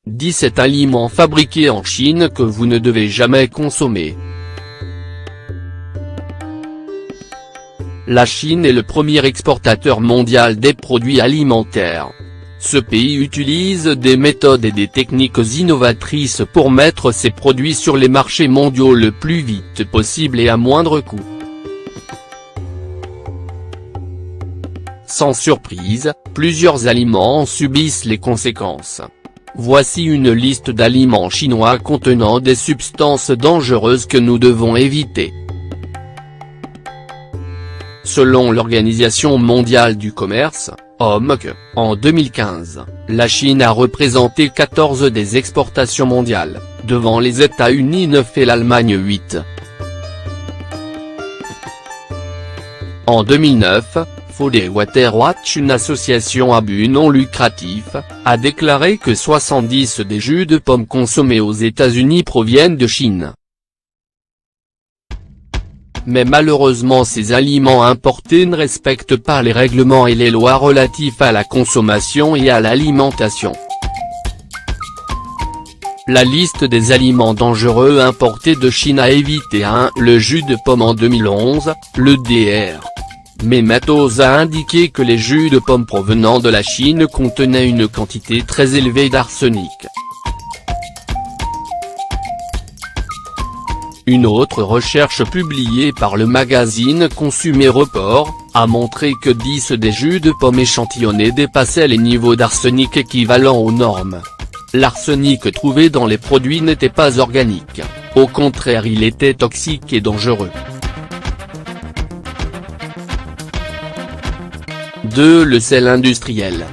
17 aliments fabriqués en Chine que vous ne devez jamais consommer. La Chine est le premier exportateur mondial des produits alimentaires. Ce pays utilise des méthodes et des techniques innovatrices pour mettre ses produits sur les marchés mondiaux le plus vite possible et à moindre coût. Sans surprise, plusieurs aliments en subissent les conséquences. Voici une liste d'aliments chinois contenant des substances dangereuses que nous devons éviter. Selon l'Organisation mondiale du commerce, OMC, en 2015, la Chine a représenté 14 des exportations mondiales, devant les États-Unis 9 et l'Allemagne 8. En 2009, Food & Water Watch, une association à but non lucratif, a déclaré que 70 des jus de pommes consommés aux États-Unis proviennent de Chine. Mais malheureusement ces aliments importés ne respectent pas les règlements et les lois relatifs à la consommation et à l'alimentation. La liste des aliments dangereux importés de Chine a évité 1. Le jus de pomme en 2011, le Dr. Mementos a indiqué que les jus de pommes provenant de la Chine contenaient une quantité très élevée d'arsenic. Une autre recherche publiée par le magazine Consumer Report, a montré que 10 des jus de pommes échantillonnés dépassaient les niveaux d'arsenic équivalents aux normes. L'arsenic trouvé dans les produits n'était pas organique, au contraire il était toxique et dangereux. 2. Le sel industriel.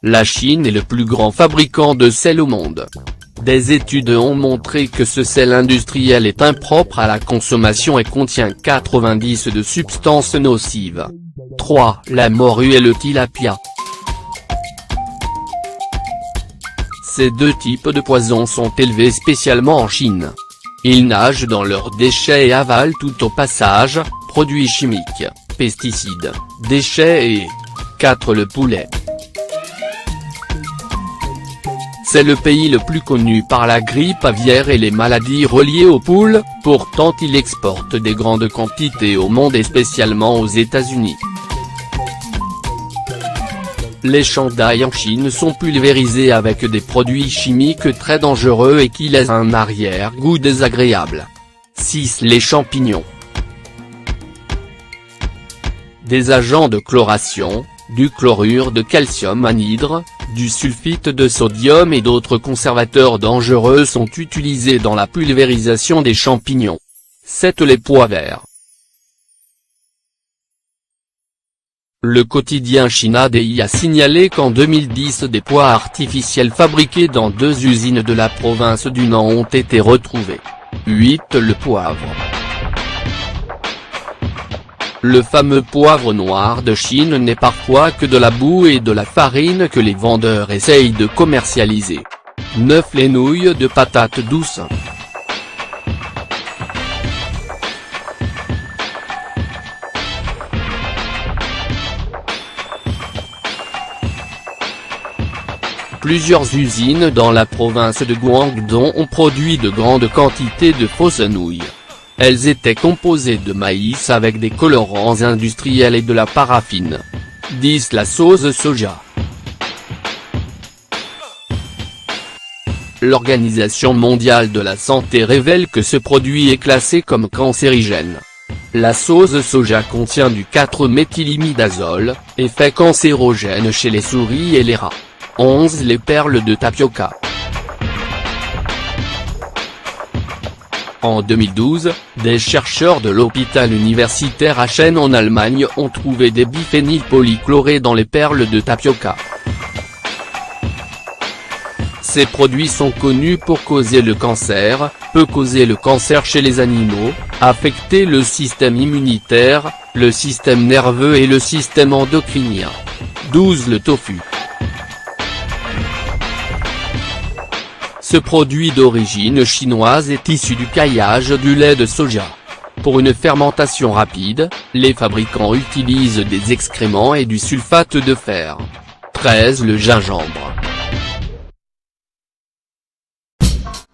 La Chine est le plus grand fabricant de sel au monde. Des études ont montré que ce sel industriel est impropre à la consommation et contient 90 de substances nocives. 3. La morue et le tilapia. Ces deux types de poissons sont élevés spécialement en Chine. Ils nagent dans leurs déchets et avalent tout au passage, produits chimiques, pesticides, déchets et… 4. Le poulet. C'est le pays le plus connu par la grippe aviaire et les maladies reliées aux poules, pourtant il exporte des grandes quantités au monde et spécialement aux États-Unis. Les champs d'ail en Chine sont pulvérisés avec des produits chimiques très dangereux et qui laissent un arrière-goût désagréable. 6. Les champignons. Des agents de chloration, du chlorure de calcium anhydre, du sulfite de sodium et d'autres conservateurs dangereux sont utilisés dans la pulvérisation des champignons. 7. Les pois verts. Le quotidien China Daily a signalé qu'en 2010 des pois artificiels fabriqués dans 2 usines de la province du Nan ont été retrouvés. 8. Le poivre. Le fameux poivre noir de Chine n'est parfois que de la boue et de la farine que les vendeurs essayent de commercialiser. 9. Les nouilles de patates douces. Plusieurs usines dans la province de Guangdong ont produit de grandes quantités de fausses nouilles. Elles étaient composées de maïs avec des colorants industriels et de la paraffine. 10. La sauce soja. L'Organisation mondiale de la santé révèle que ce produit est classé comme cancérigène. La sauce soja contient du 4-méthylimidazole, effet cancérogène chez les souris et les rats. 11. Les perles de tapioca. En 2012, des chercheurs de l'hôpital universitaire Aachen en Allemagne ont trouvé des biphénylpolychlorés dans les perles de tapioca. Ces produits sont connus pour causer le cancer, peut causer le cancer chez les animaux, affecter le système immunitaire, le système nerveux et le système endocrinien. 12. Le tofu. Ce produit d'origine chinoise est issu du caillage du lait de soja. Pour une fermentation rapide, les fabricants utilisent des excréments et du sulfate de fer. 13. Le gingembre.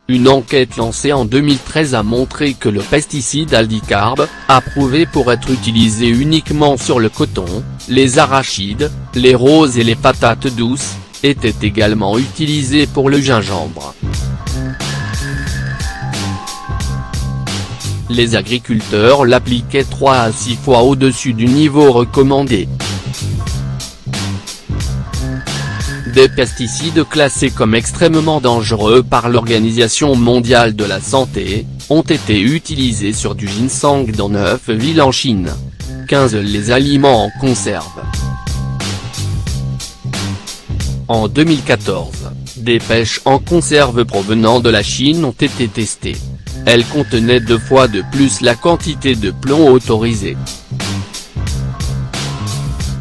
Une enquête lancée en 2013 a montré que le pesticide Aldicarb, approuvé pour être utilisé uniquement sur le coton, les arachides, les roses et les patates douces, était également utilisé pour le gingembre. Les agriculteurs l'appliquaient 3 à 6 fois au-dessus du niveau recommandé. Des pesticides classés comme extrêmement dangereux par l'Organisation mondiale de la santé, ont été utilisés sur du ginseng dans 9 villes en Chine. 15. Les aliments en conserve. En 2014, des pêches en conserve provenant de la Chine ont été testées. Elles contenaient 2 fois de plus la quantité de plomb autorisée.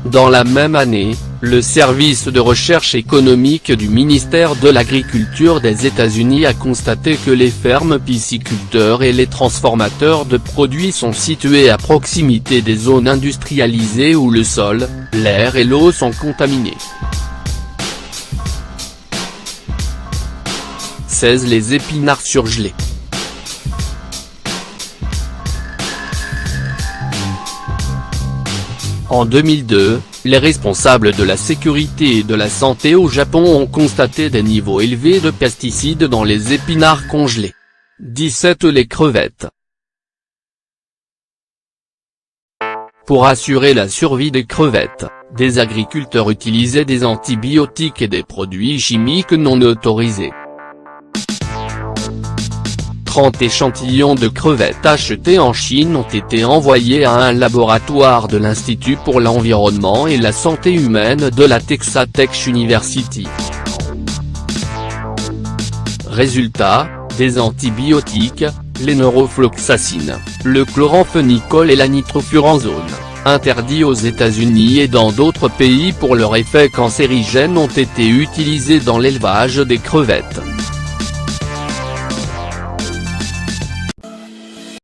Dans la même année, le service de recherche économique du ministère de l'Agriculture des États-Unis a constaté que les fermes pisciculteurs et les transformateurs de produits sont situés à proximité des zones industrialisées où le sol, l'air et l'eau sont contaminés. 16. Les épinards surgelés. En 2002, les responsables de la sécurité et de la santé au Japon ont constaté des niveaux élevés de pesticides dans les épinards congelés. 17. Les crevettes. Pour assurer la survie des crevettes, des agriculteurs utilisaient des antibiotiques et des produits chimiques non autorisés. 30 échantillons de crevettes achetés en Chine ont été envoyés à un laboratoire de l'Institut pour l'environnement et la santé humaine de la Texas Tech University. Résultat, des antibiotiques, les neurofloxacines, le chloramphénicol et la nitrofuranzone, interdits aux États-Unis et dans d'autres pays pour leur effet cancérigène ont été utilisés dans l'élevage des crevettes.